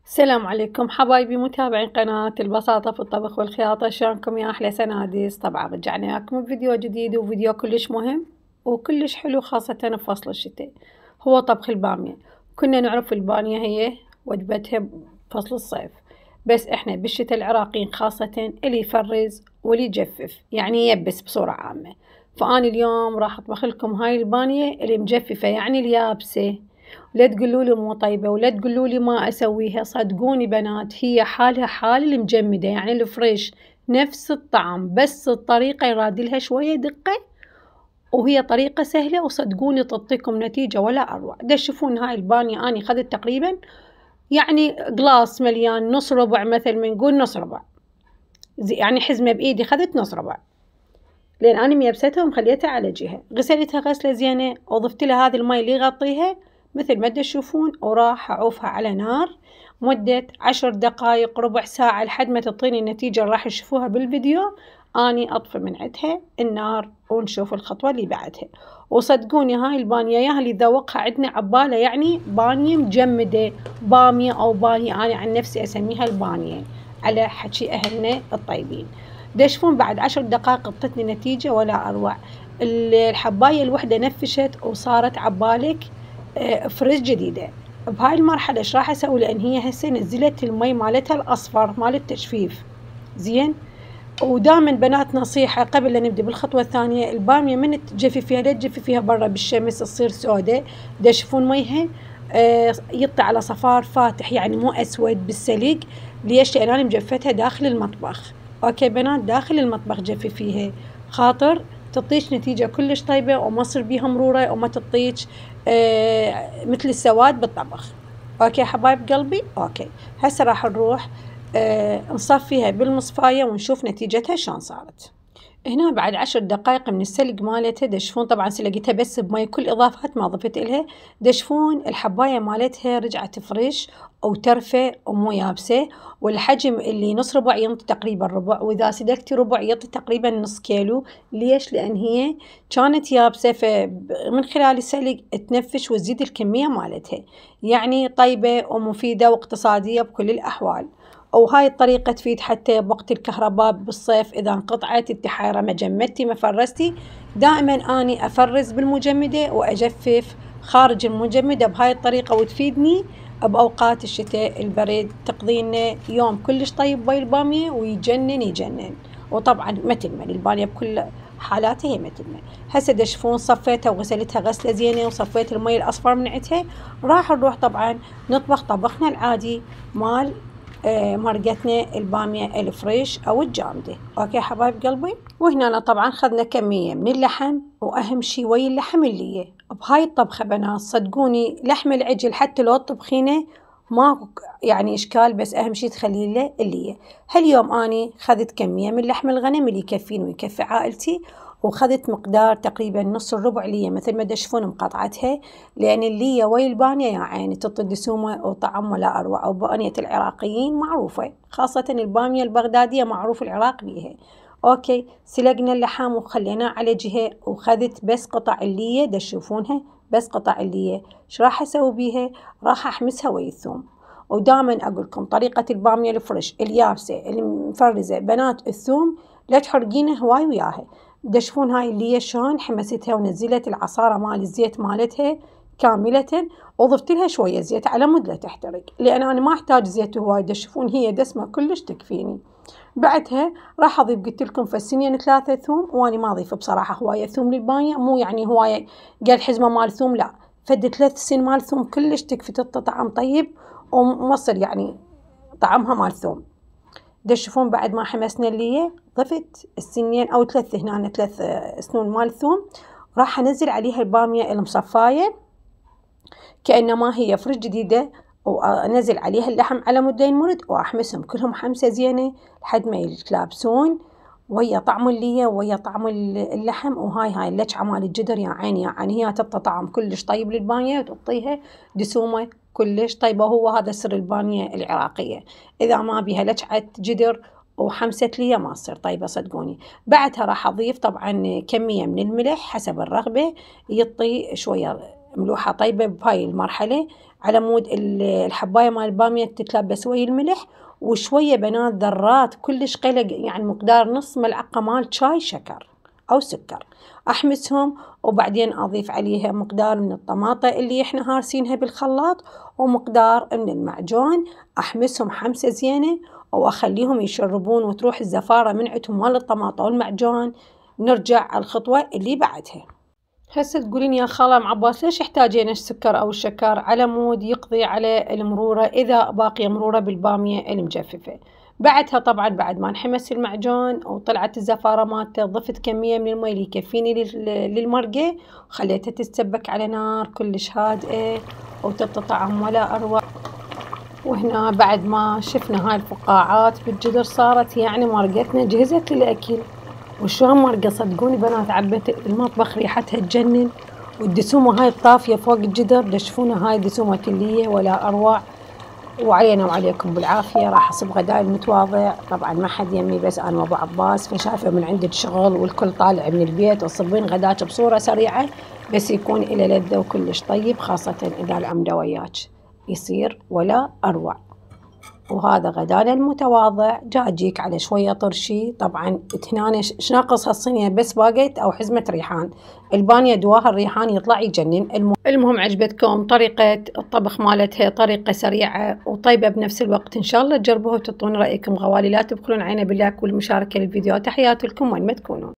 السلام عليكم حبايبي متابعين قناة البساطة في الطبخ والخياطة. شلونكم يا أحلى سنادس؟ طبعا رجعنا لكم بفيديو جديد وفيديو كلش مهم وكلش حلو خاصة في فصل الشتاء، هو طبخ البامية. كنا نعرف البامية هي وجبتها بفصل الصيف، بس احنا بالشتاء العراقيين خاصة اللي يفرز واللي يجفف يعني يبس بصورة عامة. فأنا اليوم راح أطبخ لكم هاي البامية اللي مجففة يعني اليابسة. لا تقولوا لي مو طيبة ولا تقولوا لي ما أسويها، صدقوني بنات هي حالها حال المجمدة يعني الفريش، نفس الطعم بس الطريقة يراد لها شوية دقة، وهي طريقة سهلة وصدقوني تعطيكم نتيجة ولا أروع. تشوفون هاي البانية أنا خذت تقريبا يعني قلاص مليان، نص ربع مثل ما نقول نص ربع، يعني حزمة بإيدي خذت نص ربع، لأن أنا ميبستها ومخليتها على جهة. غسلتها غسلة زينة وضفت لها هذه المي اللي يغطيها مثل ما تشوفون، وراح أعوفها على نار مدة 10 دقايق ربع ساعة لحد ما تعطيني النتيجة اللي راح تشوفوها بالفيديو. أني أطفي من عندها النار ونشوف الخطوة اللي بعدها. وصدقوني هاي البانية يا اللي ذوقها عندنا عبالة يعني بانية مجمدة، بامية أو بانية، أنا عن نفسي أسميها البانية على حكي أهلنا الطيبين. تشوفون بعد 10 دقائق اعطتني نتيجة ولا أروع. الحباية الوحدة نفشت وصارت عبالك فريز جديدة. بهاي المرحلة ايش راح اسوي؟ لان هي هسه نزلت المي مالتها الاصفر مال التجفيف زين. ودائما بنات نصيحة قبل لا نبدأ بالخطوة الثانية، البامية من تجففيها لا تجففيها برا بالشمس تصير سوداء. تشوفون ميها يطلع على صفار فاتح يعني مو اسود بالسليق. ليش؟ لان انا مجفتها داخل المطبخ. اوكي بنات، داخل المطبخ جففيها خاطر تعطيش نتيجة كلش طيبة وما تصير بيها مرورة وما تعطيك مثل السواد بالطبخ. اوكي حبايب قلبي، اوكي هسه راح نروح نصفيها بالمصفاية ونشوف نتيجتها شلون صارت. هنا بعد 10 دقائق من السلق مالتها دشفون، طبعا سلقتها بس بمي كل اضافات ما ضفت إلها. دشفون الحباية مالتها رجعت فريش وترفة ومو يابسة، والحجم اللي نص ربع ينطي تقريبا ربع، واذا سلقتي ربع يعطي تقريبا نص كيلو. ليش؟ لان هي كانت يابسة، فمن خلال السلق تنفش وتزيد الكمية مالتها، يعني طيبة ومفيدة واقتصادية بكل الاحوال. وهاي الطريقة تفيد حتى بوقت الكهرباء بالصيف إذا انقطعت انتي حايرة ما جمدتي ما فرزتي. دائما أني أفرز بالمجمدة وأجفف خارج المجمدة بهاي الطريقة، وتفيدني بأوقات الشتاء البرد، تقضينا يوم كلش طيب باي البامية ويجنن يجنن. وطبعا ما تلمل البامية بكل حالاتها، هي ما تلمل. هسه دشفون صفيتها وغسلتها غسلة زينة وصفيت المي الأصفر من عندها. راح نروح طبعا نطبخ طبخنا العادي مال مرقتنا البامية الفريش أو الجامدة. أوكي حبايب قلبي، وهنا طبعا خذنا كمية من اللحم، وأهم شي وي اللحم اللي بهاي الطبخة بنات صدقوني لحم العجل حتى لو تطبخينه ما يعني إشكال، بس أهم شي تخلي له اللي هاليوم أني خذت كمية من لحم الغنم اللي يكفيني ويكفي عائلتي، وخذت مقدار تقريبا نص الربع لية مثل ما تشوفون مقاطعتها، لأن اللية وي البانية يا عيني تعطي دسومة وطعم ولا أروع. وبانية العراقيين معروفة، خاصة البامية البغدادية معروف العراق بيها. أوكي سلقنا اللحم وخليناه على جهة، وخذت بس قطع اللية تشوفونها بس قطع اللية. ايش راح أسوي بيها؟ راح أحمسها ويا الثوم. ودائما أقول لكم طريقة البامية الفريش اليابسة اللي مفرزة بنات، الثوم لا تحرقينه هواي وياها. تشوفون هاي اللي شلون حمستها ونزلت العصارة مال الزيت مالتها كاملة، وضفت لها شوية زيت على مود لا تحترق، لأن أنا ما أحتاج زيت هواي. تشوفون هي دسمة كلش تكفيني. بعدها راح أضيف قلت لكم فسنين 3 ثوم، وأنا ما أضيف بصراحة هواية ثوم للبانية، مو يعني هواية قال حزمة مال ثوم، لا فد 3 سن مال ثوم كلش تكفي تعطي طعم طيب ومصر يعني طعمها مال ثوم. تشوفون بعد ما حمسنا اللي ضفت السنين أو 3 هنا 3 سنون مال ثوم. راح أنزل عليها البامية المصفاية كأنما هي فريش جديدة، وأنزل عليها اللحم على مدين مرد وأحمسهم كلهم حمسة زينة لحد ما يتلابسون ويا طعم اللية ويا طعم اللحم. وهاي اللجعة مال الجدر يا عيني، يعني هي تعطي طعم كلش طيب للبانية وتعطيها دسومة كلش طيبة. هو هذا سر البانية العراقية، إذا ما بيها لجعة جدر وحمسة لية ما تصير طيبة صدقوني. بعدها راح أضيف طبعا كمية من الملح حسب الرغبة، يعطي شوية ملوحة طيبة بهاي المرحلة. على مود الحباية مال البامية تتلبس ويا الملح، وشوية بنات ذرات كلش قلق، يعني مقدار نص ملعقة مال شاي شكر أو سكر، أحمسهم. وبعدين أضيف عليها مقدار من الطماطة اللي إحنا هارسينها بالخلاط، ومقدار من المعجون، أحمسهم حمسة زينة وأخليهم يشربون وتروح الزفارة من عندهم مال الطماطة والمعجون. نرجع على الخطوة اللي بعدها. هسه تقولين يا خالة أم عباس ليش يحتاجين السكر أو الشكر؟ على مود يقضي على المرورة إذا باقية مرورة بالبامية المجففة. بعدها طبعا بعد ما انحمس المعجون وطلعت الزفارة مالته، ضفت كمية من المي اللي يكفيني للمرقة، وخليتها تتسبك على نار كلش هادئة وتعطي طعم ولا أروع. وهنا بعد ما شفنا هاي الفقاعات بالجدر صارت يعني مرقتنا جهزت للأكل. وشلون مرقة صدقوني بنات، عبت المطبخ ريحتها تجنن، والدسومة هاي الطافية فوق الجدر تشوفونها هاي دسومة كلية ولا أروع. وعلينا وعليكم بالعافية. راح أصب غداء المتواضع، طبعا ما حد يمي بس أنا وأبو عباس، فشايفة من عندك شغل والكل طالع من البيت وتصبين غداك بصورة سريعة بس يكون إلى لذة وكلش طيب، خاصة إذا العمدة وياك يصير ولا أروع. وهذا غدانا المتواضع، جا أجيك على شوية طرشي. طبعا هنا شناقص هالصينية بس باقيت أو حزمة ريحان، البانية دواها الريحان يطلع يجنن. المهم عجبتكم طريقة الطبخ مالتها، طريقة سريعة وطيبة بنفس الوقت، إن شاء الله تجربوها وتعطون رأيكم غوالي. لا تبخلون علينا باللايك والمشاركة للفيديو. تحياتي لكم وين ما تكونون.